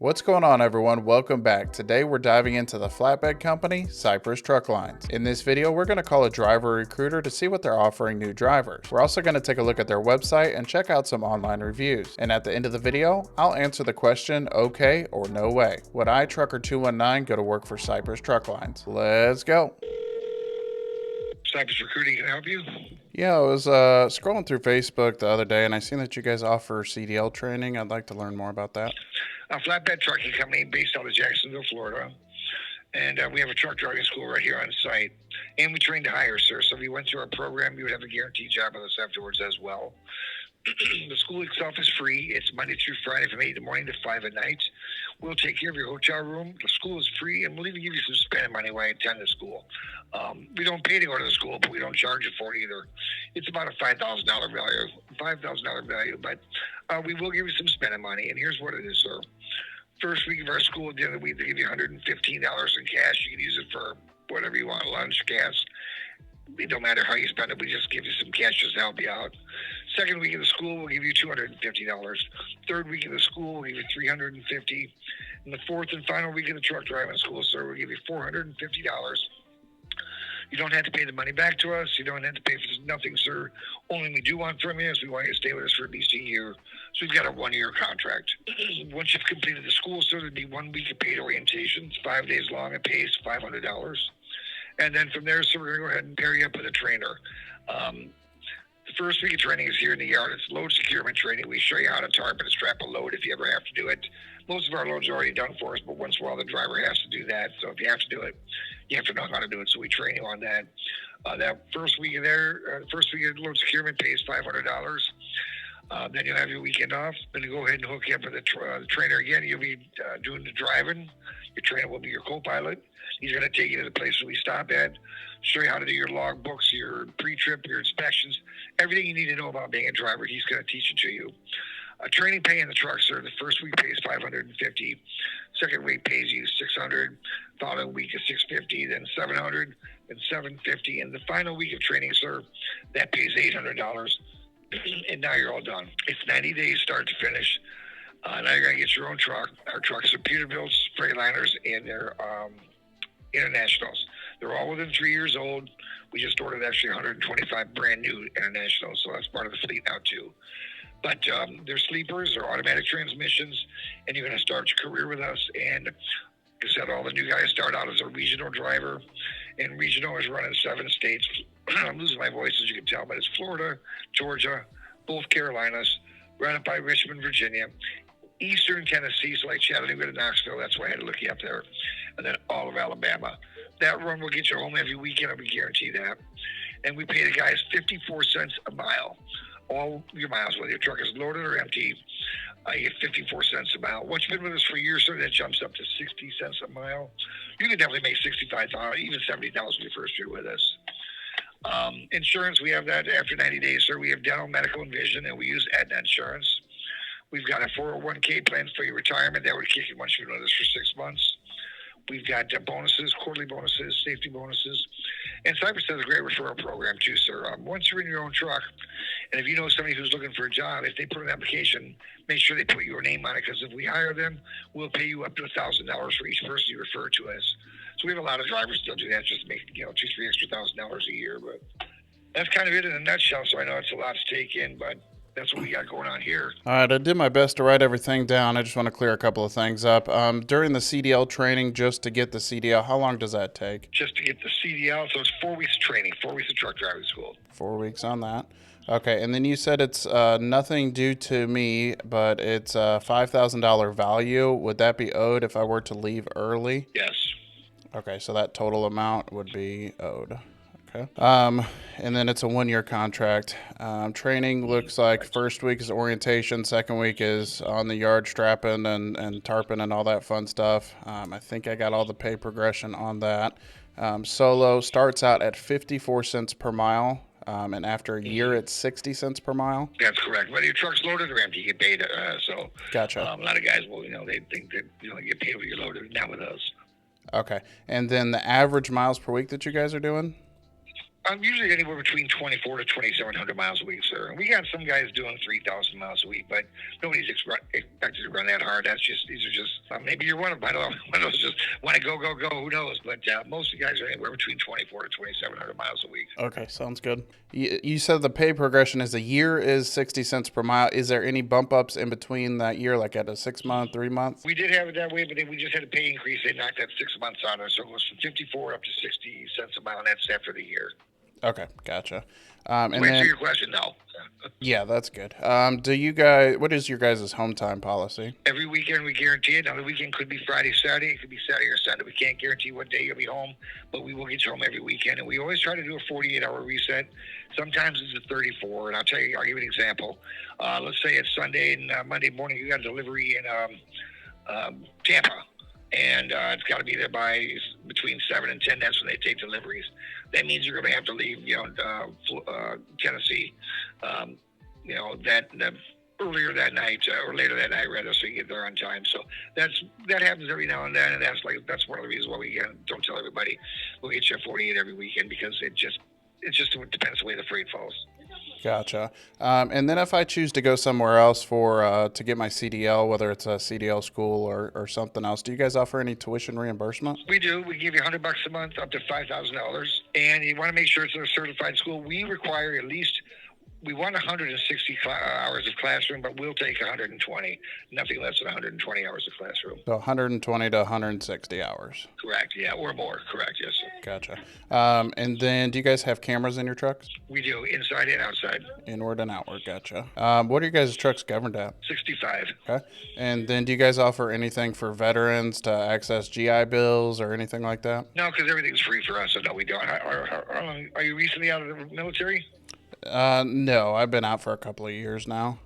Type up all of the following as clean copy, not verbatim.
What's going on, everyone? Welcome back. Today we're diving into the flatbed company, Cypress Truck Lines. In this video, we're going to call a driver recruiter to see what they're offering new drivers. We're also going to take a look at their website and check out some online reviews. And at the end of the video, I'll answer the question, okay or no way. Would I, Trucker 219, go to work for Cypress Truck Lines? Let's go. Cypress Recruiting, can I help you? Yeah, I was scrolling through Facebook the other day and I seen that you guys offer CDL training. I'd like to learn more about that. A flatbed trucking company based out of Jacksonville, Florida. And we have a truck driving school right here on site. And we train to hire, sir. So if you went through our program, you would have a guaranteed job with us afterwards as well. The school itself is free. It's Monday through Friday from 8 in the morning to 5 at night. We'll take care of your hotel room. The school is free, and we'll even give you some spending money while you attend the school. We don't pay to go to the school, but we don't charge you for it either. It's about a $5,000 value, but we will give you some spending money, and here's what it is, sir. First week of our school, at the end of the week, they give you $115 in cash. You can use it for whatever you want, lunch, gas. It don't matter how you spend it. We just give you some cash just to help you out. Second week of the school, we'll give you $250. Third week of the school, we'll give you $350. And the fourth and final week of the truck driving school, sir, we'll give you $450. You don't have to pay the money back to us. You don't have to pay for nothing, sir. Only we do want from you is we want you to stay with us for at least a year. So we've got a 1-year contract. Once you've completed the school, sir, there'd be 1 week of paid orientation. It's 5 days long. It pays $500. And then from there, so we're going to go ahead and pair you up with a trainer. The first week of training is here in the yard. It's load securement training. We show you how to tarp and strap a load if you ever have to do it. Most of our loads are already done for us, but once in a while the driver has to do that. So if you have to do it, you have to know how to do it. So we train you on that. That first week of load securement pays $500. Then you'll have your weekend off. Then you go ahead and hook you up with the trainer again. You'll be doing the driving. Your trainer will be your co-pilot. He's going to take you to the places we stop at, show you how to do your log books, your pre-trip, your inspections, everything you need to know about being a driver. He's going to teach it to you. Training pay in the truck, sir. The first week pays $550. Second week pays you $600. Following week is $650. Then $700. Then $750. And the final week of training, sir, that pays $800. And now you're all done. It's 90 days start to finish. Now you're going to get your own truck. Our trucks are Peterbilts, Freightliners, and they're Internationals. They're all within 3 years old. We just ordered actually 125 brand new Internationals, so that's part of the fleet now too. But they're sleepers, they're automatic transmissions, and you're going to start your career with us. And like I said, all the new guys start out as a regional driver, and regional is running 7 states. I'm losing my voice, as you can tell, but it's Florida, Georgia, both Carolinas, right up by Richmond, Virginia, Eastern Tennessee, so like Chattanooga to Knoxville. That's why I had to look you up there. And then all of Alabama. That run will get you home every weekend. We guarantee that. And we pay the guys 54 cents a mile. All your miles, whether your truck is loaded or empty, you get 54 cents a mile. Once you've been with us for a year, sir, that jumps up to 60 cents a mile. You can definitely make $65,000, even $70,000 your first year with us. Insurance, we have that after 90 days, sir. We have dental, medical, and vision, and we use Aetna Insurance. We've got a 401k plan for your retirement that would kick in once you've been with us for 6 months. We've got bonuses, quarterly bonuses, safety bonuses. And Cypress has a great referral program too, sir. Once you're in your own truck, and if you know somebody who's looking for a job, if they put an application, make sure they put your name on it, because if we hire them, we'll pay you up to $1,000 for each person you refer to us. So we have a lot of drivers still do that, just to make $2,000 to $3,000 extra a year. But that's kind of it in a nutshell. So I know it's a lot to take in, but that's what we got going on here. All right, I did my best to write everything down. I just want to clear a couple of things up. During the CDL training, just to get the CDL, how long does that take? Just to get the CDL, so it's 4 weeks of training, 4 weeks of truck driving school. 4 weeks on that. Okay, and then you said it's nothing due to me, but it's a $5,000 value. Would that be owed if I were to leave early? Yes. Okay, so that total amount would be owed. Okay. And then it's a 1-year contract. Training looks like first week is orientation, second week is on the yard strapping and tarping and all that fun stuff. I think I got all the pay progression on that. Solo starts out at 54 cents per mile. And after a year, it's 60 cents per mile. That's correct. Whether your truck's loaded or empty, you get paid. Gotcha. A lot of guys will, they think that you get paid when you're loaded. Not with us. Okay. And then the average miles per week that you guys are doing? I'm usually anywhere between 24 to 2,700 miles a week, sir. And we got some guys doing 3,000 miles a week, but nobody's expected to run that hard. These are just, maybe you're one of them. I don't know. One of those just want to go, go, go. Who knows? But most of the guys are anywhere between 24 to 2,700 miles a week. Okay, sounds good. You said the pay progression is a year is 60 cents per mile. Is there any bump ups in between that year, like at a 6 month, 3 months? We did have it that way, but then we just had a pay increase. They knocked that 6 months out of it. So it goes from 54 up to 60 cents a mile, and that's after the year. Okay, gotcha. To answer your question, no. Yeah, that's good. What is your guys' home time policy? Every weekend we guarantee it. Now the weekend could be Friday, Saturday. It could be Saturday or Sunday. We can't guarantee what day you'll be home, but we will get you home every weekend. And we always try to do a 48-hour reset. Sometimes it's a 34. And I'll give you an example. Let's say it's Sunday and Monday morning you got a delivery in Tampa. And it's got to be there by between 7 and 10. That's when they take deliveries. That means you're going to have to leave, Tennessee, earlier that night or later that night, rather, so you get there on time. So that happens every now and then, and that's one of the reasons why we don't tell everybody we'll get you a 48 every weekend, because it just depends the way the freight falls. Gotcha. And then if I choose to go somewhere else to get my CDL, whether it's a CDL school or something else, do you guys offer any tuition reimbursement? We do. We give you $100 a month, up to $5,000, and you want to make sure it's a certified school. We require we want 160 hours of classroom, but we'll take 120. Nothing less than 120 hours of classroom. So 120 to 160 hours. Correct. Yeah, or more. Correct. Yes, sir. Gotcha. And then do you guys have cameras in your trucks? We do, inside and outside. Inward and outward. Gotcha. What are your guys' trucks governed at? 65. Okay. And then do you guys offer anything for veterans to access GI Bills or anything like that? No, because everything's free for us, so no, we don't. Are you recently out of the military? No, I've been out for a couple of years now.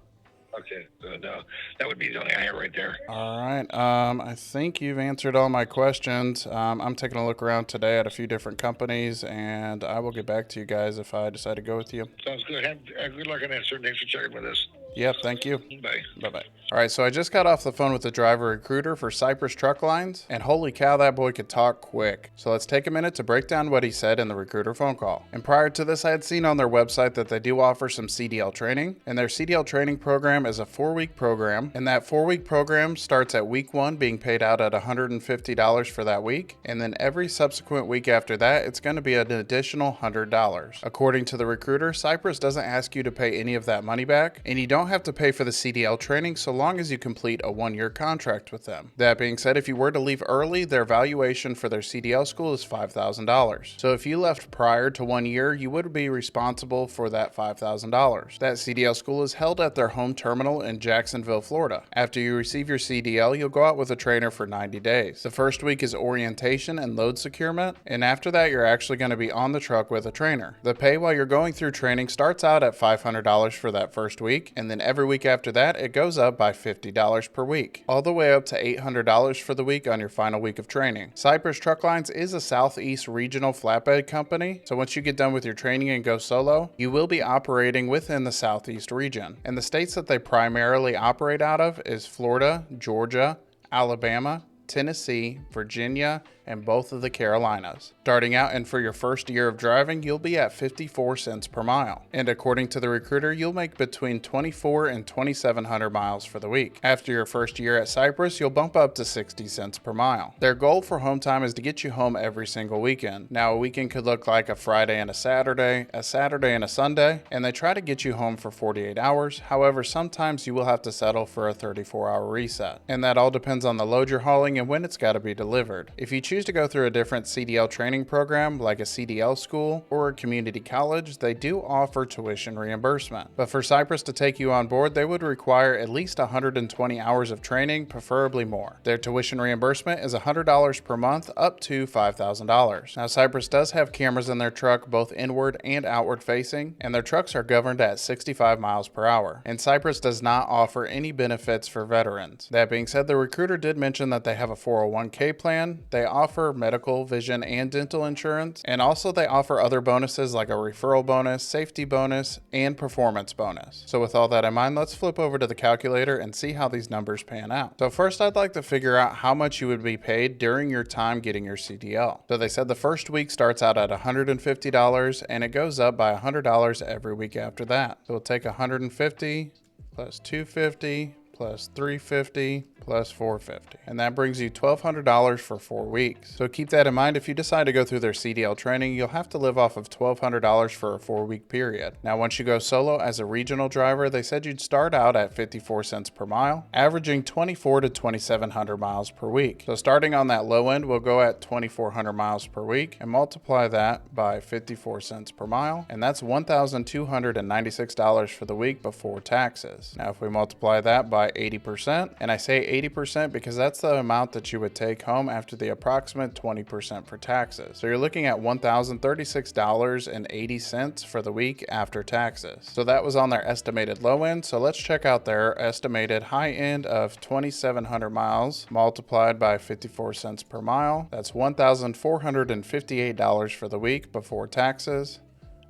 Okay, no, that would be the only I have right there. All right. I think you've answered all my questions. I'm taking a look around today at a few different companies, and I will get back to you guys if I decide to go with you. Sounds good. Have good luck on that, sir. Thanks for checking with us. Yep, thank you. Bye. Bye-bye. All right, so I just got off the phone with the driver recruiter for Cypress Truck Lines, and holy cow, that boy could talk quick. So let's take a minute to break down what he said in the recruiter phone call. And prior to this, I had seen on their website that they do offer some CDL training, and their CDL training program is a 4-week program, and that 4-week program starts at week 1 being paid out at $150 for that week, and then every subsequent week after that, it's going to be an additional $100. According to the recruiter, Cypress doesn't ask you to pay any of that money back, and you don't have to pay for the CDL training so long as you complete a 1-year contract with them. That being said, if you were to leave early, their valuation for their CDL school is $5,000. So if you left prior to 1 year, you would be responsible for that $5,000. That CDL school is held at their home terminal in Jacksonville, Florida. After you receive your CDL, you'll go out with a trainer for 90 days. The first week is orientation and load securement, and after that, you're actually going to be on the truck with a trainer. The pay while you're going through training starts out at $500 for that first week, and then every week after that, it goes up by $50 per week, all the way up to $800 for the week on your final week of training. Cypress Truck Lines is a Southeast regional flatbed company, so once you get done with your training and go solo, you will be operating within the Southeast region. And the states that they primarily operate out of is Florida, Georgia, Alabama, Tennessee, Virginia, and both of the Carolinas. Starting out and for your first year of driving, you'll be at 54 cents per mile. And according to the recruiter, you'll make between 24 and 2,700 miles for the week. After your first year at Cypress, you'll bump up to 60 cents per mile. Their goal for home time is to get you home every single weekend. Now, a weekend could look like a Friday and a Saturday and a Sunday, and they try to get you home for 48 hours. However, sometimes you will have to settle for a 34-hour reset. And that all depends on the load you're hauling and when it's got to be delivered. If you choose to go through a different CDL training program like a CDL school or a community college, they do offer tuition reimbursement. But for Cypress to take you on board, they would require at least 120 hours of training, preferably more. Their tuition reimbursement is $100 per month up to $5,000. Now, Cypress does have cameras in their truck, both inward and outward facing, and their trucks are governed at 65 miles per hour. And Cypress does not offer any benefits for veterans. That being said, the recruiter did mention that they have have a 401k plan. They offer medical, vision, and dental insurance. And also they offer other bonuses like a referral bonus, safety bonus, and performance bonus. So with all that in mind, let's flip over to the calculator and see how these numbers pan out. So first I'd like to figure out how much you would be paid during your time getting your CDL. So they said the first week starts out at $150 and it goes up by $100 every week after that. So we'll take 150 plus 250 plus 350 plus 450. And that brings you $1,200 for 4 weeks. So keep that in mind. If you decide to go through their CDL training, you'll have to live off of $1,200 for a 4-week period. Now, once you go solo as a regional driver, they said you'd start out at 54 cents per mile, averaging 24 to 2,700 miles per week. So starting on that low end, we'll go at 2,400 miles per week and multiply that by 54 cents per mile. And that's $1,296 for the week before taxes. Now, if we multiply that by 80%, and I say 80% because that's the amount that you would take home after the approximate 20% for taxes. So you're looking at $1,036.80 for the week after taxes. So that was on their estimated low end. So let's check out their estimated high end of 2,700 miles multiplied by 54 cents per mile. That's $1,458 for the week before taxes.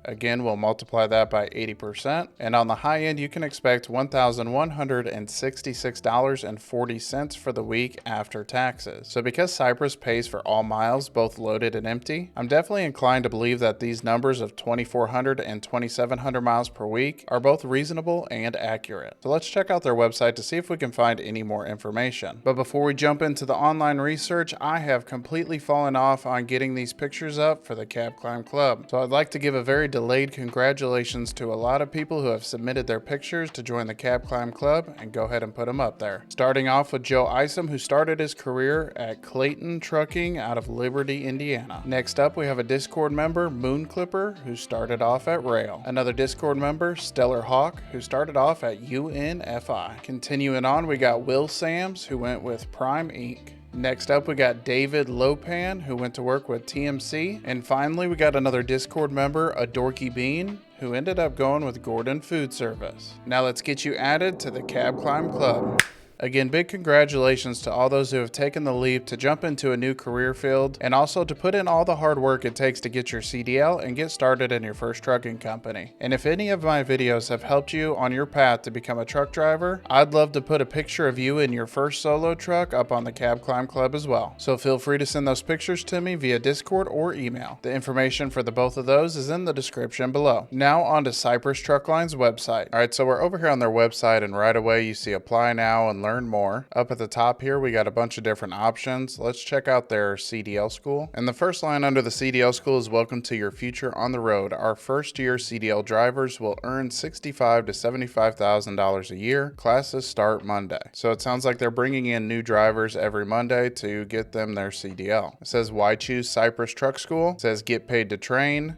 Again, we'll multiply that by 80%. And on the high end, you can expect $1,166.40 for the week after taxes. So because Cypress pays for all miles, both loaded and empty, I'm definitely inclined to believe that these numbers of 2,400 and 2,700 miles per week are both reasonable and accurate. So let's check out their website to see if we can find any more information. But before we jump into the online research, I have completely fallen off on getting these pictures up for the Cab Climb Club. So I'd like to give a very delayed congratulations to a lot of people who have submitted their pictures to join the Cab Climb Club, and go ahead and put them up there. Starting off with Joe Isom, who started his career at Clayton Trucking out of Liberty, Indiana. Next up, we have a Discord member, Moon Clipper, who started off at Rail. Another Discord member, Stellar Hawk, who started off at UNFI. Continuing on, we got Will Sams, who went with Prime Inc. Next up, we got David Lopan, who went to work with TMC. And finally, we got another Discord member, a Dorky Bean, who ended up going with Gordon Food Service. Now let's get you added to the Cab Climb Club. Again, big congratulations to all those who have taken the leap to jump into a new career field and also to put in all the hard work it takes to get your CDL and get started in your first trucking company. And if any of my videos have helped you on your path to become a truck driver, I'd love to put a picture of you in your first solo truck up on the Cab Climb Club as well. So feel free to send those pictures to me via Discord or email. The information for the both of those is in the description below. Now on to Cypress Truck Line's website. Alright, so we're over here on their website and right away you see apply now and learn more. Up at the top here, we got a bunch of different options. Let's check out their CDL school. And the first line under the CDL school is welcome to your future on the road. Our first year CDL drivers will earn $65,000 to $75,000 a year. Classes start Monday. So it sounds like they're bringing in new drivers every Monday to get them their CDL. It says why choose Cypress Truck School? It says get paid to train,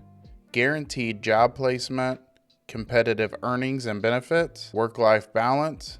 guaranteed job placement, competitive earnings and benefits, work-life balance,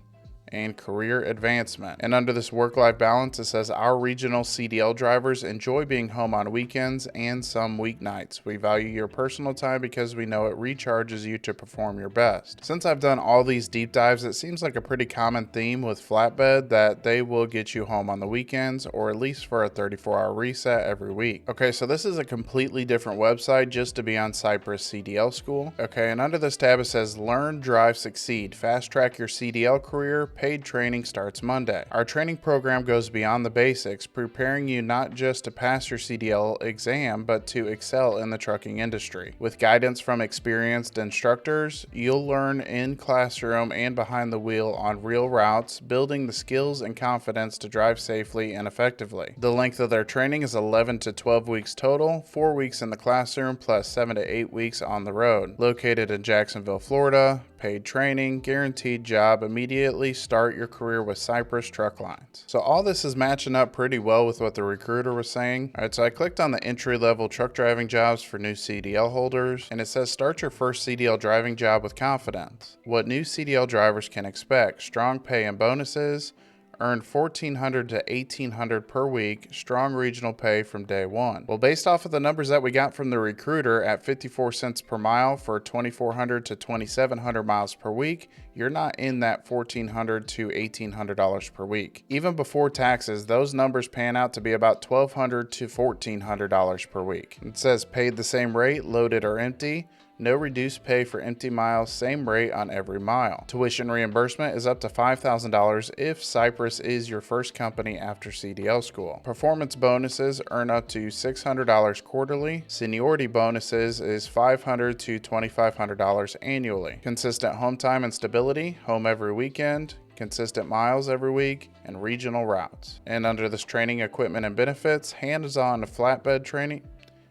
and career advancement. And under this work-life balance, it says our regional CDL drivers enjoy being home on weekends and some weeknights. We value your personal time because we know it recharges you to perform your best. Since I've done all these deep dives, it seems like a pretty common theme with flatbed that they will get you home on the weekends or at least for a 34-hour reset every week. Okay, so this is a completely different website just to be on Cypress CDL school. Okay, and under this tab it says learn, drive, succeed. Fast track your CDL career. Paid training starts Monday. Our training program goes beyond the basics, preparing you not just to pass your CDL exam, but to excel in the trucking industry. With guidance from experienced instructors, you'll learn in classroom and behind the wheel on real routes, building the skills and confidence to drive safely and effectively. The length of their training is 11 to 12 weeks total, 4 weeks in the classroom plus 7 to 8 weeks on the road. Located in Jacksonville, Florida. Paid training, guaranteed job, immediately start your career with Cypress Truck Lines. So all this is matching up pretty well with what the recruiter was saying. Alright, so I clicked on the entry-level truck driving jobs for new CDL holders, and it says start your first CDL driving job with confidence. What new CDL drivers can expect: strong pay and bonuses, Earn $1,400 to $1,800 per week, strong regional pay from day one. Well, based off of the numbers that we got from the recruiter at 54 cents per mile for 2,400 to 2,700 miles per week, you're not in that $1,400 to $1,800 per week. Even before taxes, those numbers pan out to be about $1,200 to $1,400 per week. It says paid the same rate, loaded or empty. No reduced pay for empty miles, same rate on every mile. Tuition reimbursement is up to $5,000 if Cypress is your first company after CDL school. Performance bonuses earn up to $600 quarterly. Seniority bonuses is $500 to $2,500 annually. Consistent home time and stability, home every weekend, consistent miles every week, and regional routes. And under this training, equipment and benefits, hands-on flatbed training.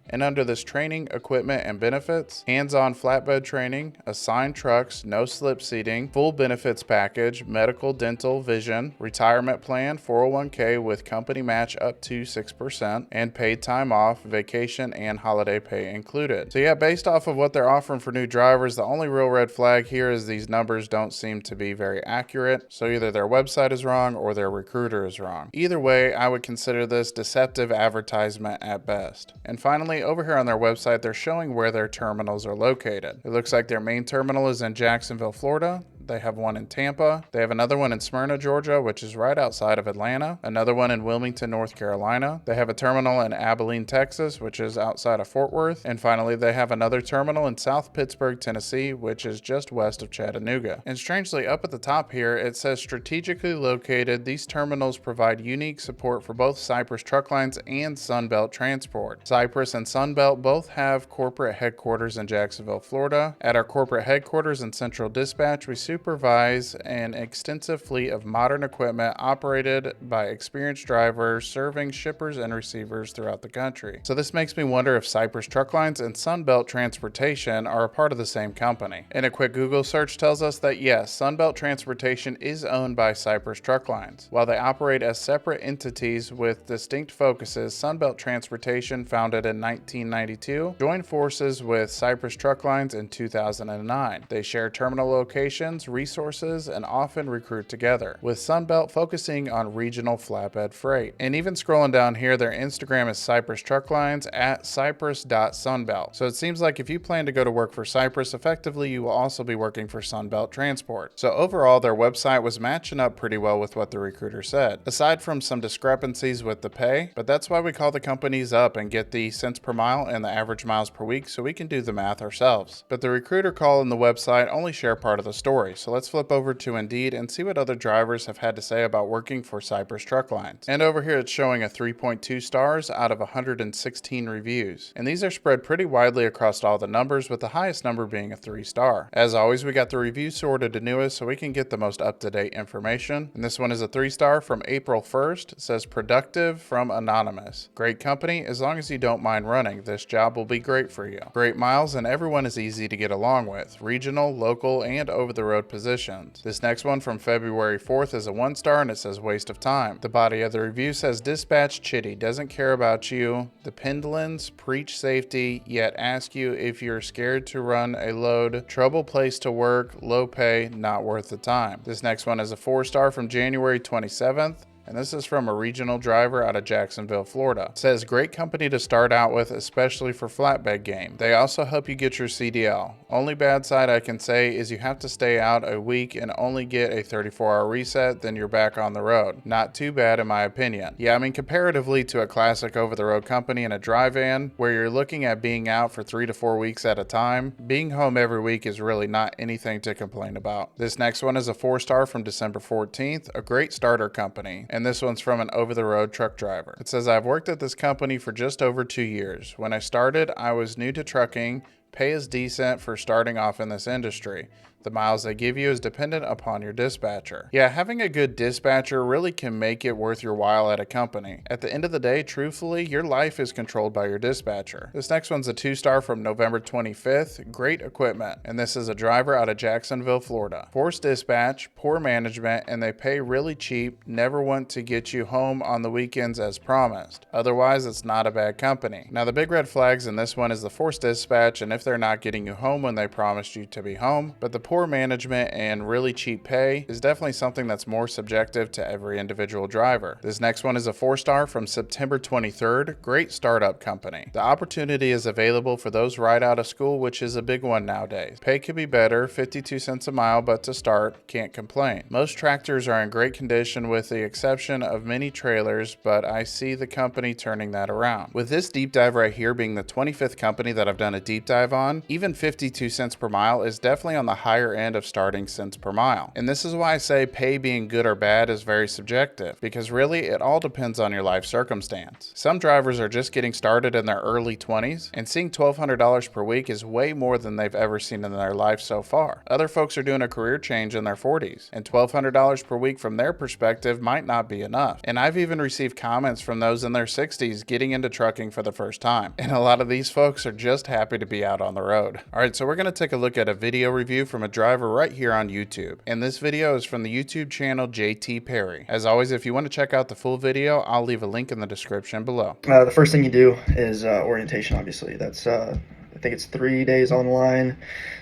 And under this training, equipment and benefits, hands-on flatbed training, assigned trucks, no slip seating, full benefits package, medical, dental, vision, retirement plan, 401k with company match up to 6%, and paid time off, vacation, and holiday pay included. So yeah, based off of what they're offering for new drivers, the only real red flag here is these numbers don't seem to be very accurate. So either their website is wrong or their recruiter is wrong. Either way, I would consider this deceptive advertisement at best. And finally, over here on their website, they're showing where their terminals are located. It looks like their main terminal is in Jacksonville, Florida. They have one in Tampa. They have another one in Smyrna, Georgia, which is right outside of Atlanta. Another one in Wilmington, North Carolina. They have a terminal in Abilene, Texas, which is outside of Fort Worth. And finally, they have another terminal in South Pittsburgh, Tennessee, which is just west of Chattanooga. And strangely, up at the top here, it says strategically located. These terminals provide unique support for both Cypress Truck Lines and Sunbelt Transport. Cypress and Sunbelt both have corporate headquarters in Jacksonville, Florida. At our corporate headquarters in Central Dispatch, we supervise an extensive fleet of modern equipment operated by experienced drivers serving shippers and receivers throughout the country. So this makes me wonder if Cypress Truck Lines and Sunbelt Transportation are a part of the same company. And a quick Google search tells us that yes, Sunbelt Transportation is owned by Cypress Truck Lines. While they operate as separate entities with distinct focuses, Sunbelt Transportation, founded in 1992, joined forces with Cypress Truck Lines in 2009. They share terminal locations, resources, and often recruit together, with Sunbelt focusing on regional flatbed freight. And even scrolling down here, their Instagram is Cypress Truck Lines at cypress.sunbelt. So it seems like if you plan to go to work for Cypress, effectively you will also be working for Sunbelt Transport. So overall, their website was matching up pretty well with what the recruiter said, aside from some discrepancies with the pay. But that's why we call the companies up and get the cents per mile and the average miles per week so we can do the math ourselves. But the recruiter call and the website only share part of the story. So let's flip over to Indeed and see what other drivers have had to say about working for Cypress Truck Lines. And over here it's showing a 3.2 stars out of 116 reviews. And these are spread pretty widely across all the numbers, with the highest number being a 3-star. As always, we got the reviews sorted to newest so we can get the most up-to-date information. And this one is a 3-star from April 1st. It says productive from Anonymous. Great company, as long as you don't mind running. This job will be great for you. Great miles and everyone is easy to get along with. Regional, local, and over-the-road positions. This next one from February 4th is a 1-star and it says waste of time. The body of the review says dispatch chitty, doesn't care about you. The Pendlins preach safety, yet ask you if you're scared to run a load. Trouble place to work, low pay, not worth the time. This next one is a 4-star from January 27th. And this is from a regional driver out of Jacksonville, Florida. It says, great company to start out with, especially for flatbed game. They also help you get your CDL. Only bad side I can say is you have to stay out a week and only get a 34-hour reset, then you're back on the road. Not too bad in my opinion. Yeah, I mean, comparatively to a classic over-the-road company in a dry van, where you're looking at being out for 3 to 4 weeks at a time, being home every week is really not anything to complain about. This next one is a 4-star from December 14th, a great starter company. And this one's from an over-the-road truck driver. It says, I've worked at this company for just over 2 years. When I started, I was new to trucking. Pay is decent for starting off in this industry. The miles they give you is dependent upon your dispatcher. Yeah, having a good dispatcher really can make it worth your while at a company. At the end of the day, truthfully, your life is controlled by your dispatcher. This next one's a 2-star from November 25th. Great equipment. And this is a driver out of Jacksonville, Florida. Forced dispatch, poor management, and they pay really cheap. Never want to get you home on the weekends as promised. Otherwise, it's not a bad company. Now, the big red flags in this one is the forced dispatch, and if they're not getting you home when they promised you to be home. But the poor management and really cheap pay is definitely something that's more subjective to every individual driver. This next one is a 4-star from September 23rd. Great startup company. The opportunity is available for those right out of school, which is a big one nowadays. Pay could be better, 52 cents a mile, but to start, can't complain. Most tractors are in great condition with the exception of many trailers, but I see the company turning that around. With this deep dive right here being the 25th company that I've done a deep dive on, even 52 cents per mile is definitely on the higher end of starting cents per mile. And this is why I say pay being good or bad is very subjective, because really it all depends on your life circumstance. Some drivers are just getting started in their early 20s, and seeing $1,200 per week is way more than they've ever seen in their life so far. Other folks are doing a career change in their 40s, and $1,200 per week from their perspective might not be enough. And I've even received comments from those in their 60s getting into trucking for the first time. And a lot of these folks are just happy to be out on the road. Alright, so we're going to take a look at a video review from a driver right here on YouTube. And this video is from the YouTube channel JT Perry. As always, if you want to check out the full video, I'll leave a link in the description below. The first thing you do is orientation, obviously. That's I think it's 3 days online,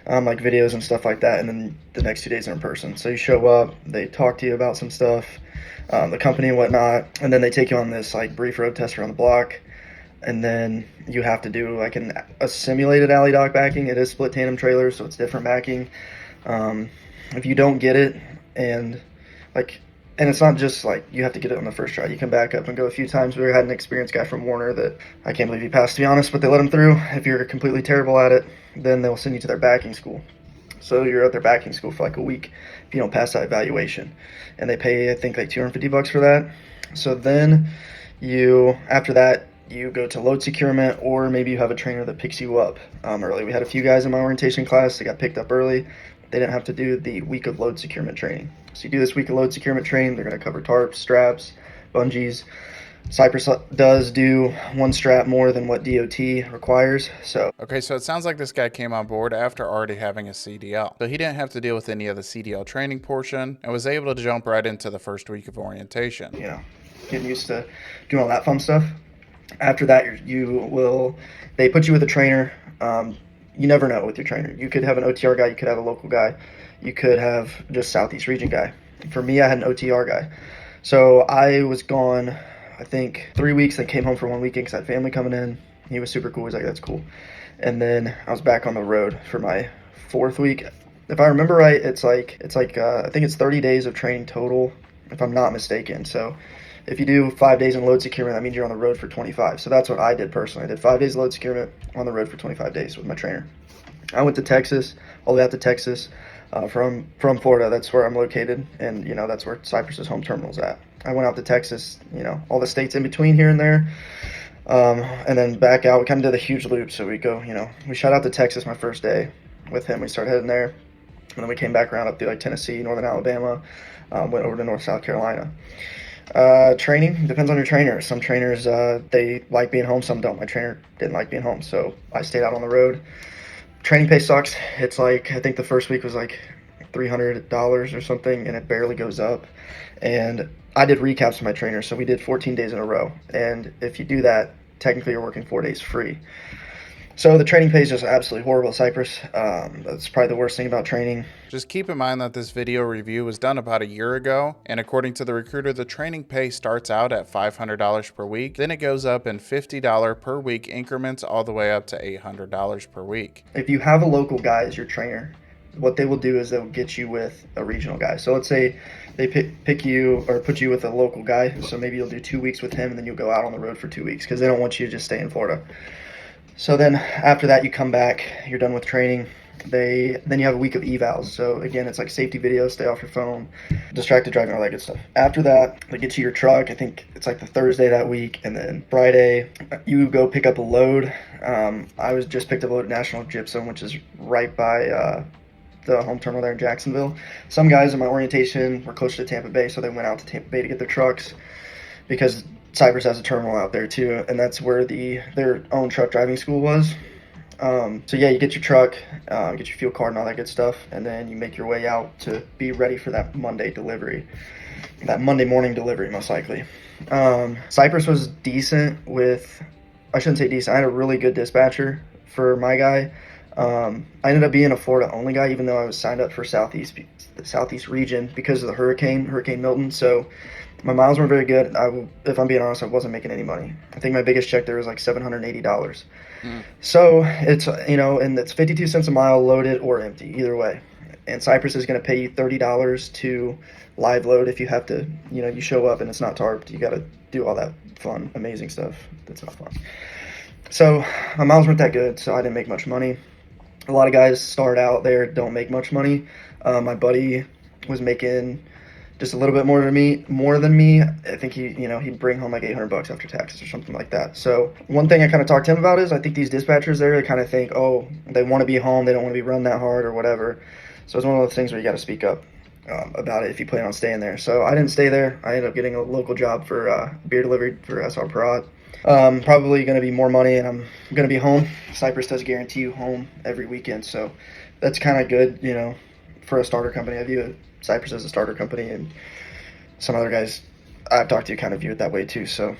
like videos and stuff like that, and then the next 2 days are in person. So you show up, they talk to you about some stuff, the company and whatnot, and then they take you on this like brief road test around the block, and then you have to do like a simulated alley dock backing. It is split tandem trailers, so it's different backing. If you don't get it, and it's not just like you have to get it on the first try. You can back up and go a few times. We had an experienced guy from Warner that I can't believe he passed, to be honest, but they let him through. If you're completely terrible at it, then they'll send you to their backing school. So you're at their backing school for like a week if you don't pass that evaluation. And they pay, I think, like $250 for that. So then after that, you go to load securement, or maybe you have a trainer that picks you up early. We had a few guys in my orientation class that got picked up early. They didn't have to do the week of load securement training. So you do this week of load securement training. They're going to cover tarps, straps, bungees. Cypress does do one strap more than what DOT requires. Okay, so it sounds like this guy came on board after already having a CDL. So he didn't have to deal with any of the CDL training portion and was able to jump right into the first week of orientation. Getting used to doing all that fun stuff. After that, they put you with a trainer. You never know with your trainer. You could have an OTR guy, you could have a local guy, you could have just Southeast region guy. For me, I had an OTR guy. So I was gone, I think 3 weeks. I came home for 1 weekend because I had family coming in. He was super cool. He's like, that's cool. And then I was back on the road for my 4th week. If I remember right, it's like I think it's 30 days of training total, if I'm not mistaken. So if you do 5 days in load securement, that means you're on the road for 25. So that's what I did personally. I did 5 days load securement on the road for 25 days with my trainer. I went to Texas, all the way out to Texas, from Florida. That's where I'm located, and that's where Cypress's home terminal is at. I went out to Texas, all the states in between here and there, and then back out. We kind of did a huge loop. So we shot out to Texas my first day with him. We started heading there, and then we came back around up through like Tennessee, northern Alabama, went over to North South Carolina. Training depends on your trainer. Some trainers, they like being home, some don't. My trainer didn't like being home, so I stayed out on the road. Training pay sucks. It's like, I think the first week was like $300 or something, and it barely goes up. And I did recaps with my trainer, so we did 14 days in a row. And if you do that, technically you're working 4 days free. So the training pay is just absolutely horrible at Cypress. That's probably the worst thing about training. Just keep in mind that this video review was done about a year ago, and according to the recruiter, the training pay starts out at $500 per week, then it goes up in $50 per week increments all the way up to $800 per week. If you have a local guy as your trainer, what they will do is they'll get you with a regional guy. So let's say they pick you or put you with a local guy, so maybe you'll do 2 weeks with him, and then you'll go out on the road for 2 weeks because they don't want you to just stay in Florida. So then after that, you come back, you're done with training. Then you have a week of evals. So again, it's like safety videos, stay off your phone, distracted driving, all that good stuff. After that, they get to your truck. I think it's like the Thursday that week, and then Friday you go pick up a load. I was just picked up a load at National Gypsum, which is right by the home terminal there in Jacksonville. Some guys in my orientation were closer to Tampa Bay, so they went out to Tampa Bay to get their trucks because Cypress has a terminal out there too, and that's where their own truck driving school was. So yeah, you get your truck, get your fuel card and all that good stuff, and then you make your way out to be ready for that Monday delivery, that Monday morning delivery most likely. Cypress was decent with, I shouldn't say decent, I had a really good dispatcher for my guy. I ended up being a Florida only guy, even though I was signed up for the Southeast region because of the Hurricane Milton. So my miles weren't very good. If I'm being honest, I wasn't making any money. I think my biggest check there was like $780. So it's, and it's 52 cents a mile, loaded or empty, either way. And Cypress is going to pay you $30 to live load if you have to, you show up and it's not tarped. You got to do all that fun, amazing stuff. That's not fun. So my miles weren't that good, so I didn't make much money. A lot of guys start out there, don't make much money. My buddy was making just a little bit more than me. I think he'd bring home like $800 after taxes or something like that. So one thing I kind of talked to him about is I think these dispatchers there, they kind of think, oh, they want to be home, they don't want to be run that hard or whatever. So it's one of those things where you got to speak up about it if you plan on staying there. So I didn't stay there. I ended up getting a local job for beer delivery for SR Prod. Probably going to be more money, and I'm going to be home. Cypress does guarantee you home every weekend, so that's kind of good, for a starter company. I view Cypress as a starter company, and some other guys I've talked to kind of view it that way too. So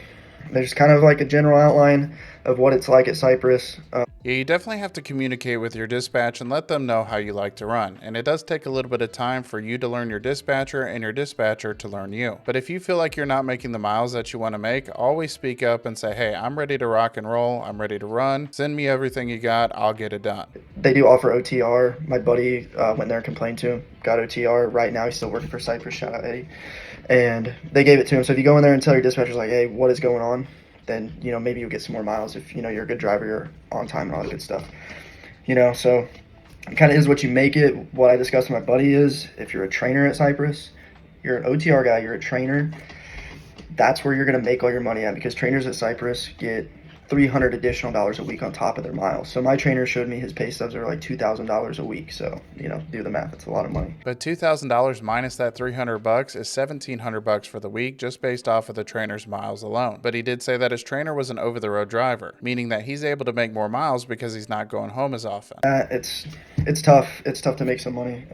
there's kind of like a general outline of what it's like at Cypress. Yeah, you definitely have to communicate with your dispatch and let them know how you like to run. And it does take a little bit of time for you to learn your dispatcher and your dispatcher to learn you. But if you feel like you're not making the miles that you want to make, always speak up and say, hey, I'm ready to rock and roll. I'm ready to run. Send me everything you got. I'll get it done. They do offer OTR. My buddy went there and complained to him. Got OTR. Right now he's still working for Cypress. Shout out Eddie. And they gave it to him. So if you go in there and tell your dispatchers like, hey, what is going on? Then, maybe you'll get some more miles if, you're a good driver, you're on time and all that good stuff. So it kind of is what you make it. What I discussed with my buddy is if you're a trainer at Cypress, you're an OTR guy, you're a trainer, that's where you're going to make all your money at, because trainers at Cypress get $300 additional dollars a week on top of their miles. So my trainer showed me his pay stubs are like $2,000 a week. So, do the math. It's a lot of money. But $2,000 minus that $300 is $1,700 for the week, just based off of the trainer's miles alone. But he did say that his trainer was an over-the-road driver, meaning that he's able to make more miles because he's not going home as often. It's tough. It's tough to make some money.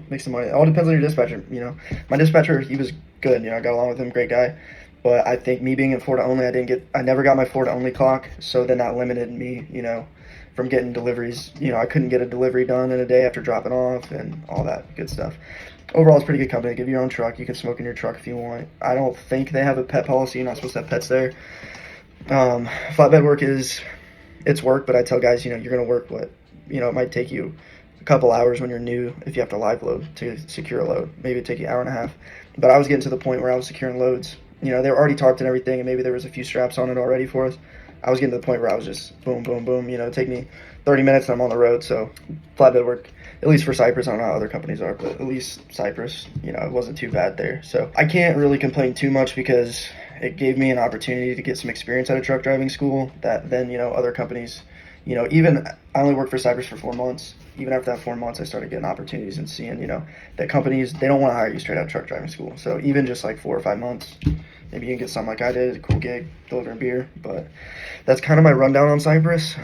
Make some money. It all depends on your dispatcher. My dispatcher, he was good. I got along with him, great guy. But I think me being in Florida only, I never got my Florida only clock. So then that limited me, from getting deliveries. I couldn't get a delivery done in a day after dropping off and all that good stuff. Overall, it's a pretty good company. They give you your own truck. You can smoke in your truck if you want. I don't think they have a pet policy. You're not supposed to have pets there. Flatbed work it's work, but I tell guys, you're going to work it might take you a couple hours when you're new if you have to live load to secure a load. Maybe it'd take you an hour and a half. But I was getting to the point where I was securing loads. They were already tarped and everything, and maybe there was a few straps on it already for us. I was getting to the point where I was just boom, boom, boom. It'd take me 30 minutes and I'm on the road. So flatbed work, at least for Cypress, I don't know how other companies are, but at least Cypress, it wasn't too bad there. So I can't really complain too much because it gave me an opportunity to get some experience at a truck driving school that then, other companies, even I only worked for Cypress for 4 months. Even after that 4 months, I started getting opportunities and seeing, that companies, they don't want to hire you straight out of truck driving school. So even just like 4 or 5 months, maybe you can get something like I did, a cool gig, delivering beer. But that's kind of my rundown on Cypress.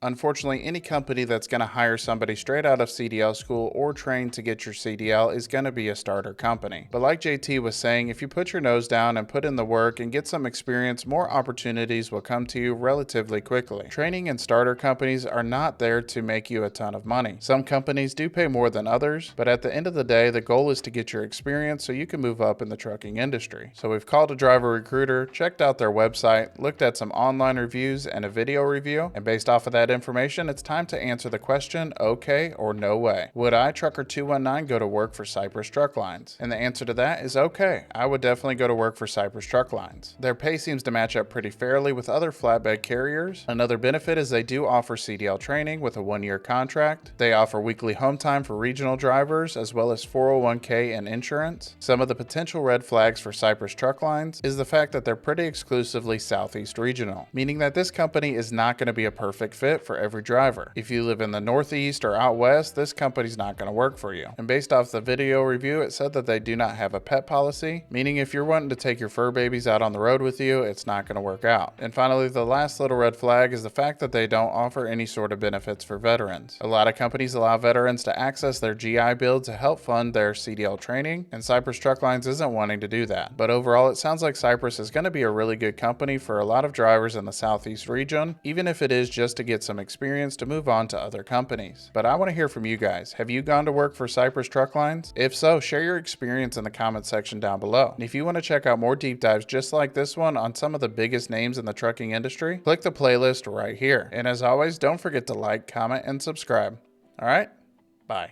Unfortunately, any company that's going to hire somebody straight out of CDL school or trained to get your CDL is going to be a starter company. But like JT was saying, if you put your nose down and put in the work and get some experience, more opportunities will come to you relatively quickly. Training and starter companies are not there to make you a ton of money. Some companies do pay more than others, but at the end of the day, the goal is to get your experience so you can move up in the trucking industry. So we've called a driver recruiter, checked out their website, looked at some online reviews and a video review, and based off of that information, it's time to answer the question, okay or no way. Would I, Trucker 219, go to work for Cypress Truck Lines? And the answer to that is okay. I would definitely go to work for Cypress Truck Lines. Their pay seems to match up pretty fairly with other flatbed carriers. Another benefit is they do offer CDL training with a 1-year contract. They offer weekly home time for regional drivers, as well as 401k and insurance. Some of the potential red flags for Cypress Truck Lines is the fact that they're pretty exclusively Southeast regional, meaning that this company is not going to be a perfect fit for every driver. If you live in the Northeast or out West, this company's not going to work for you. And based off the video review, it said that they do not have a pet policy, meaning if you're wanting to take your fur babies out on the road with you, it's not going to work out. And finally, the last little red flag is the fact that they don't offer any sort of benefits for veterans. A lot of companies allow veterans to access their GI Bill to help fund their CDL training, and Cypress Truck Lines isn't wanting to do that. But overall, it sounds sounds like Cypress is going to be a really good company for a lot of drivers in the Southeast region, even if it is just to get some experience to move on to other companies. But I want to hear from you guys. Have you gone to work for Cypress Truck Lines? If so, share your experience in the comment section down below. And if you want to check out more deep dives just like this one on some of the biggest names in the trucking industry, click the playlist right here. And as always, don't forget to like, comment, and subscribe. All right, bye.